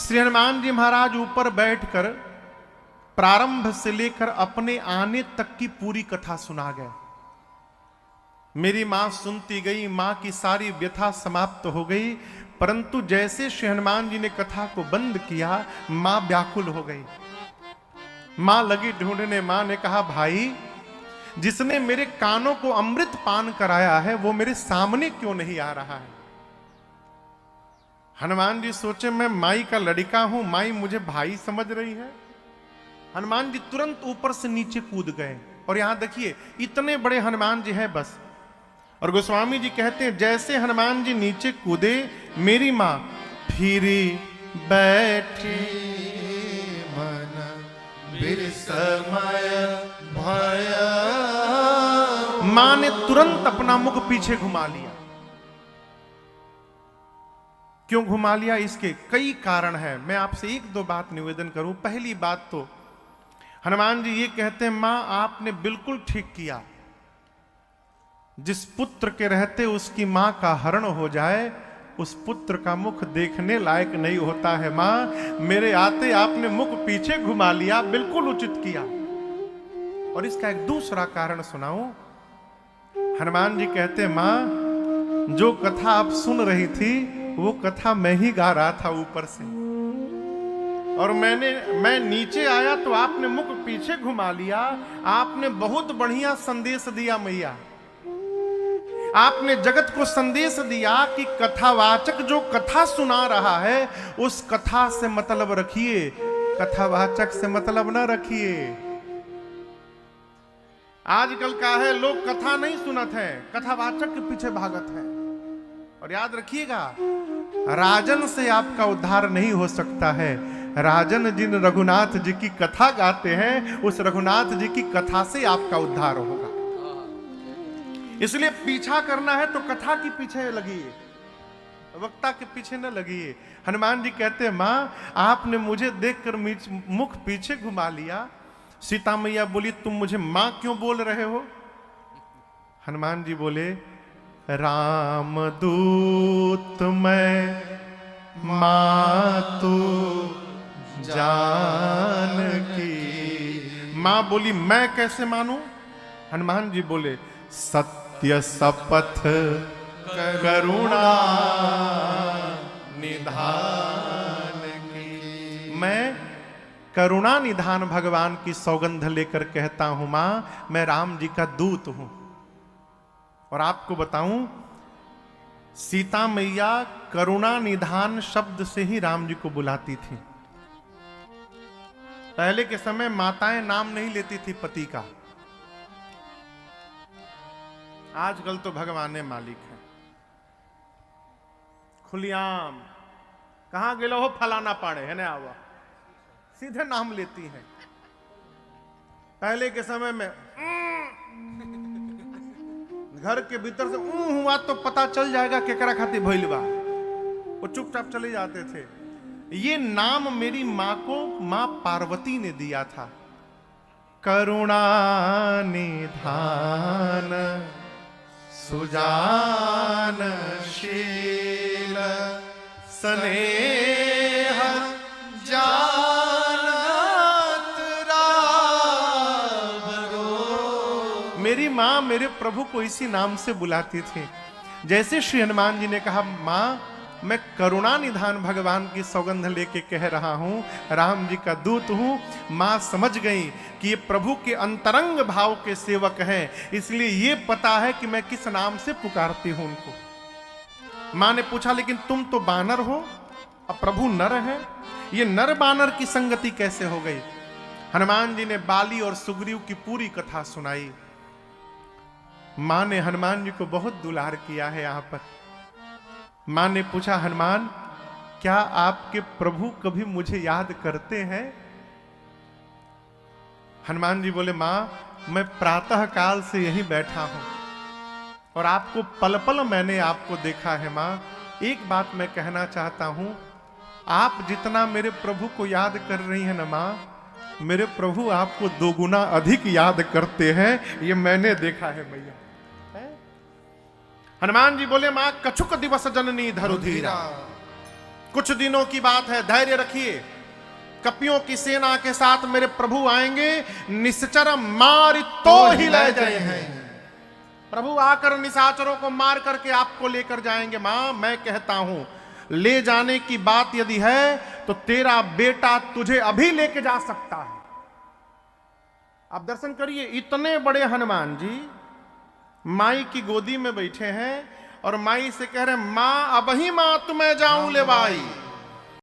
श्री हनुमान जी महाराज ऊपर बैठकर प्रारंभ से लेकर अपने आने तक की पूरी कथा सुना गए। मेरी मां सुनती गई, मां की सारी व्यथा समाप्त हो गई, परंतु जैसे श्री हनुमान जी ने कथा को बंद किया, मां व्याकुल हो गई। मां लगी ढूंढने। मां ने कहा, भाई जिसने मेरे कानों को अमृत पान कराया है वो मेरे सामने क्यों नहीं आ रहा है। हनुमान जी सोचे, मैं माई का लड़का हूं, माई मुझे भाई समझ रही है। हनुमान जी तुरंत ऊपर से नीचे कूद गए। और यहां देखिए, इतने बड़े हनुमान जी हैं बस। और गोस्वामी जी कहते हैं, जैसे हनुमान जी नीचे कूदे, मेरी मां फिरी बैठी मन विस्मय भय। मां ने तुरंत अपना मुख पीछे घुमा लिया। क्यों घुमा लिया? इसके कई कारण हैं। मैं आपसे एक दो बात निवेदन करूं। पहली बात तो हनुमान जी ये कहते हैं, मां आपने बिल्कुल ठीक किया। जिस पुत्र के रहते उसकी मां का हरण हो जाए, उस पुत्र का मुख देखने लायक नहीं होता है। मां, मेरे आते आपने मुख पीछे घुमा लिया, बिल्कुल उचित किया। और इसका एक दूसरा कारण सुनाऊं। हनुमान जी कहते हैं, मां जो कथा आप सुन रही थी वो कथा मैं ही गा रहा था ऊपर से, और मैं नीचे आया तो आपने मुख पीछे घुमा लिया। आपने बहुत बढ़िया संदेश दिया मैया। आपने जगत को संदेश दिया कि कथावाचक जो कथा सुना रहा है उस कथा से मतलब रखिए, कथावाचक से मतलब न रखिए। आजकल का है, लोग कथा नहीं सुनत है, कथावाचक के पीछे भागत है। और याद रखिएगा, राजन से आपका उद्धार नहीं हो सकता है। राजन जिन रघुनाथ जी की कथा गाते हैं, उस रघुनाथ जी की कथा से आपका उद्धार होगा। इसलिए पीछा करना है तो कथा के पीछे लगिए, वक्ता के पीछे न लगिए। हनुमान जी कहते हैं, मां आपने मुझे देखकर मुख पीछे घुमा लिया। सीता मैया बोली, तुम मुझे मां क्यों बोल रहे हो? हनुमान जी बोले, राम दूत मैं मां तू जानकी। मां बोली, मैं कैसे मानूं? हनुमान जी बोले, सत्य शपथ करुणा निधान की। मैं करुणा निधान भगवान की सौगंध लेकर कहता हूं, मां मैं राम जी का दूत हूं। और आपको बताऊं, सीता मैया करुणा निधान शब्द से ही राम जी को बुलाती थी। पहले के समय माताएं नाम नहीं लेती थी पति का। आजकल तो भगवान मालिक है। खुलियाम कहां गेलो हो फलाना पाड़े है ना, आवा सीधे नाम लेती हैं। पहले के समय में घर के भीतर से हुआ तो पता चल जाएगा केकरा खातिर भइल बा, वो चुपचाप चले जाते थे। ये नाम मेरी मां को मां पार्वती ने दिया था। करुणा निधान सुजान शील स्नेह जानत रावरो। मेरी मां मेरे प्रभु को इसी नाम से बुलाती थी। जैसे श्री हनुमान जी ने कहा, मां मैं करुणा निधान भगवान की सौगंध लेके कह रहा हूं, राम जी का दूत हूं। मां समझ गई कि ये प्रभु के अंतरंग भाव के सेवक हैं, इसलिए ये पता है कि मैं किस नाम से पुकारती हूं उनको। मां ने पूछा, लेकिन तुम तो बानर हो, अब प्रभु नर है, ये नर बानर की संगति कैसे हो गई? हनुमान जी ने बाली और सुग्रीव की पूरी कथा सुनाई। मां ने हनुमान जी को बहुत दुलार किया है। यहां पर मां ने पूछा, हनुमान क्या आपके प्रभु कभी मुझे याद करते हैं? हनुमान जी बोले, मां मैं प्रातः काल से यहीं बैठा हूं और आपको पल पल मैंने आपको देखा है। मां एक बात मैं कहना चाहता हूं, आप जितना मेरे प्रभु को याद कर रही हैं ना मां, मेरे प्रभु आपको दोगुना अधिक याद करते हैं, ये मैंने देखा है मैया। हनुमान जी बोले, मां कछुक दिवस जननी धरुधीरा। कुछ दिनों की बात है, धैर्य रखिए। कपियों की सेना के साथ मेरे प्रभु आएंगे, निश्चर मार तो ही ले जाए हैं। प्रभु आकर निशाचरों को मार करके आपको लेकर जाएंगे। मां, मैं कहता हूं, ले जाने की बात यदि है तो तेरा बेटा तुझे अभी लेके जा सकता है। आप दर्शन करिए, इतने बड़े हनुमान जी माई की गोदी में बैठे हैं और माई से कह रहे हैं, मां अब ही मां तुम्हें जाऊं ले भाई।